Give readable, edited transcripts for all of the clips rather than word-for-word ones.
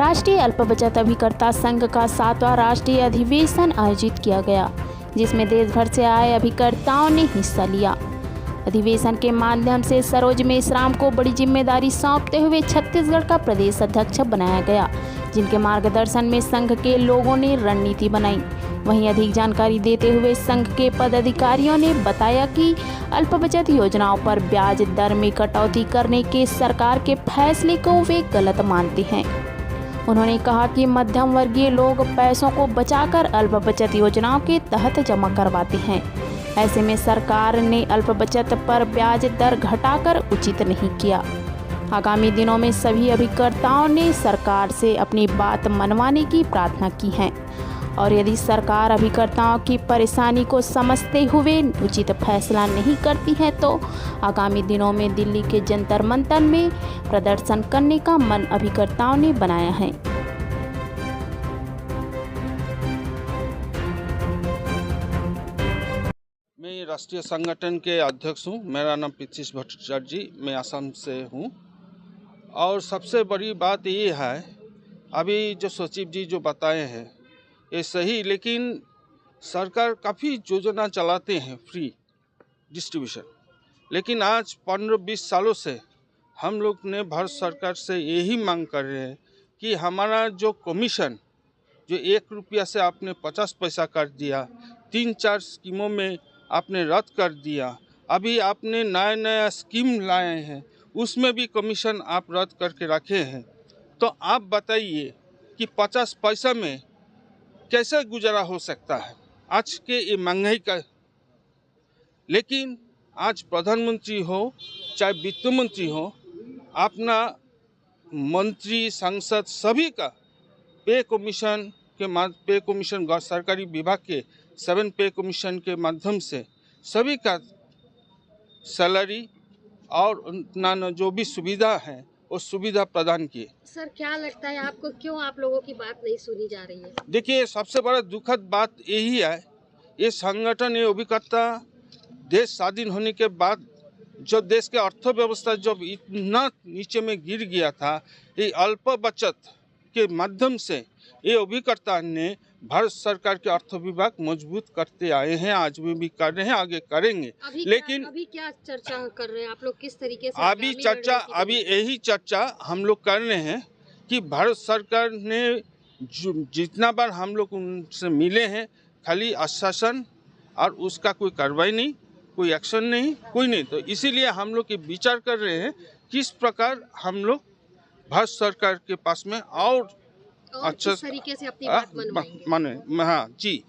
राष्ट्रीय अल्प बचत अभिकर्ता संघ का 7वां राष्ट्रीय अधिवेशन आयोजित किया गया, जिसमें देश भर से आए अभिकर्ताओं ने हिस्सा लिया। अधिवेशन के माध्यम से सरोज मेश्राम को बड़ी जिम्मेदारी सौंपते हुए छत्तीसगढ़ का प्रदेश अध्यक्ष बनाया गया, जिनके मार्गदर्शन में संघ के लोगों ने रणनीति बनाई। वहीं अधिक जानकारी देते हुए संघ के पदाधिकारियों ने बताया कि अल्प बचत योजनाओं पर ब्याज दर में कटौती करने के सरकार के फैसले को वे गलत मानते हैं। उन्होंने कहा कि मध्यम वर्गीय लोग पैसों को बचाकर अल्प बचत योजनाओं के तहत जमा करवाते हैं। ऐसे में सरकार ने अल्प बचत पर ब्याज दर घटाकर उचित नहीं किया। आगामी दिनों में सभी अभिकर्ताओं ने सरकार से अपनी बात मनवाने की प्रार्थना की है और यदि सरकार अभिकर्ताओं की परेशानी को समझते हुए उचित फैसला नहीं करती है तो आगामी दिनों में दिल्ली के जंतर मंतर में प्रदर्शन करने का मन अभिकर्ताओं ने बनाया है। मैं राष्ट्रीय संगठन के अध्यक्ष हूँ। मेरा नाम पृथ्वीश भट्टाचार्य जी, मैं असम से हूँ। और सबसे बड़ी बात ये है, अभी जो सचिव जी जो बताए हैं ये सही, लेकिन सरकार काफ़ी योजना चलाते हैं फ्री डिस्ट्रीब्यूशन, लेकिन आज 15-20 सालों से हम लोग ने भारत सरकार से यही मांग कर रहे हैं कि हमारा जो कमीशन जो 1 रुपया से आपने 50 पैसा कर दिया, 3-4 स्कीमों में आपने रद्द कर दिया, अभी आपने नया स्कीम लाए हैं उसमें भी कमीशन आप रद्द करके रखे हैं। तो आप बताइए कि 50 पैसा में कैसे गुजारा हो सकता है आज के ये महंगाई का। लेकिन आज प्रधानमंत्री हो चाहे वित्त मंत्री हो, अपना मंत्री सांसद सभी का पे कमीशन सरकारी विभाग के 7 पे कमीशन के माध्यम से सभी का सैलरी और उतना जो भी सुविधा है वो सुविधा प्रदान किए। सर, क्या लगता है आपको, क्यों आप लोगों की बात नहीं सुनी जा रही है? देखिए, सबसे बड़ा दुखद बात यही है, ये संगठन ये अभिकर्ता देश स्वाधीन होने के बाद जब देश के अर्थव्यवस्था जब इतना नीचे में गिर गया था, ये अल्प बचत के माध्यम से ये अभिकर्ता ने भारत सरकार के अर्थ विभाग मजबूत करते आए हैं, आज भी कर रहे हैं, आगे करेंगे। लेकिन अभी क्या चर्चा कर रहे हैं आप लोग, किस तरीके से? अभी यही चर्चा हम लोग कर रहे हैं कि भारत सरकार ने जितना बार हम लोग उनसे मिले हैं, खाली आश्वासन और उसका कोई कार्रवाई नहीं, कोई एक्शन नहीं, कोई नहीं। तो इसीलिए हम लोग ये विचार कर रहे हैं किस प्रकार हम लोग भारत सरकार के पास में और अच्छा तरीके से अपनी बात मनवाएंगे। हाँ जी।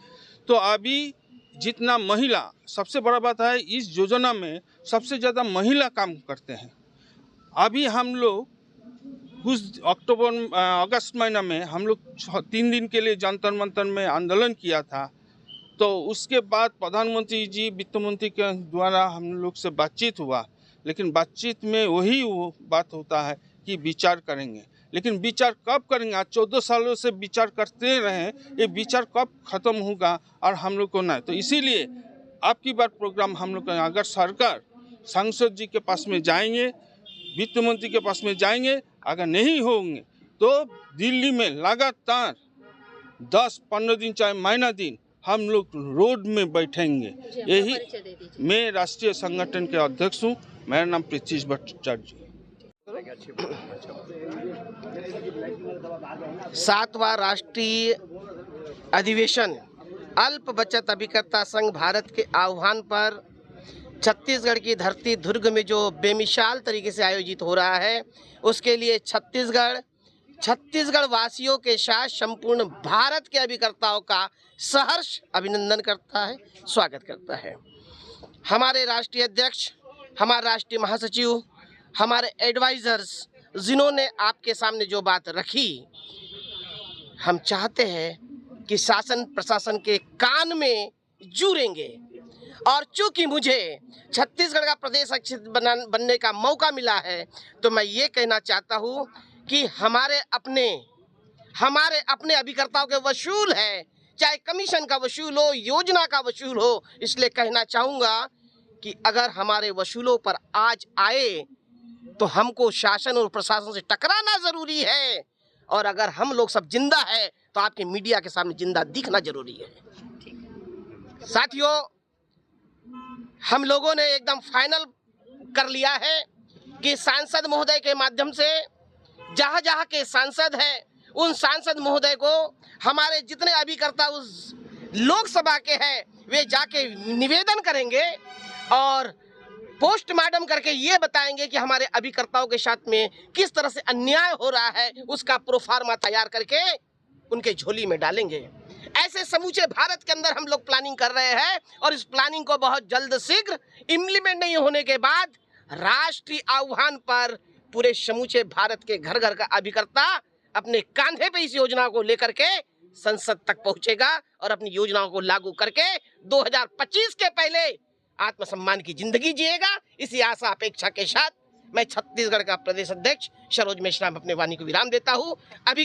तो अभी जितना महिला, सबसे बड़ा बात है इस योजना में सबसे ज़्यादा महिला काम करते हैं। अभी हम लोग कुछ अगस्त महीना में हम लोग 3 दिन के लिए जंतर मंतर में आंदोलन किया था। तो उसके बाद प्रधानमंत्री जी वित्त मंत्री के द्वारा हम लोग से बातचीत हुआ, लेकिन बातचीत में वही वो बात होता है कि विचार करेंगे, लेकिन विचार कब करेंगे? आज 14 सालों से विचार करते रहे, ये विचार कब खत्म होगा और हम लोग को ना। तो इसीलिए आपकी बार प्रोग्राम हम लोग का, अगर सरकार सांसद जी के पास में जाएंगे, वित्त मंत्री के पास में जाएंगे, अगर नहीं होंगे तो दिल्ली में लगातार 10-15 दिन चाहे महीना दिन हम लोग रोड में बैठेंगे। यही मैं राष्ट्रीय संगठन के अध्यक्ष हूँ। मेरा नाम पृथ्वीश भट्टाचार्य। 7वां राष्ट्रीय अधिवेशन अल्प बचत अभिकर्ता संघ भारत के आह्वान पर छत्तीसगढ़ की धरती दुर्ग में जो बेमिसाल तरीके से आयोजित हो रहा है, उसके लिए छत्तीसगढ़ वासियों के साथ संपूर्ण भारत के अभिकर्ताओं का सहर्ष अभिनंदन करता है, स्वागत करता है। हमारे राष्ट्रीय अध्यक्ष, हमारे राष्ट्रीय महासचिव, हमारे एडवाइजर्स जिन्होंने आपके सामने जो बात रखी, हम चाहते हैं कि शासन प्रशासन के कान में जूरेंगे। और चूंकि मुझे छत्तीसगढ़ का प्रदेश अध्यक्ष बनने का मौका मिला है, तो मैं ये कहना चाहता हूँ कि हमारे अपने अभिकर्ताओं के वसूल है, चाहे कमीशन का वसूल हो, योजना का वसूल हो। इसलिए कहना चाहूँगा कि अगर हमारे वसूलों पर आज आए तो हमको शासन और प्रशासन से टकराना जरूरी है और अगर हम लोग सब जिंदा है तो आपके मीडिया के सामने जिंदा दिखना जरूरी है। साथियों, हम लोगों ने एकदम फाइनल कर लिया है कि सांसद महोदय के माध्यम से जहां जहां के सांसद हैं उन सांसद महोदय को हमारे जितने अभिकर्ता उस लोकसभा के हैं वे जाके निवेदन करेंगे और पोस्टमार्टम करके ये बताएंगे कि हमारे अभिकर्ताओं के साथ में किस तरह से अन्याय हो रहा है, उसका प्रोफार्मा तैयार करके उनके झोली में डालेंगे। ऐसे समूचे भारत के अंदर हम लोग प्लानिंग कर रहे हैं और इस प्लानिंग को बहुत जल्द शीघ्र इम्प्लीमेंट नहीं होने के बाद राष्ट्रीय आह्वान पर पूरे समूचे भारत के घर घर का अभिकर्ता अपने कांधे पे इस योजना को लेकर के संसद तक पहुंचेगा और अपनी योजनाओं को लागू करके 2025 के पहले आत्मसम्मान की जिंदगी जिएगा। इसी आशा अपेक्षा के साथ मैं छत्तीसगढ़ का प्रदेश अध्यक्ष सरोज मेश्राम अपने वाणी को विराम देता हूं। अभी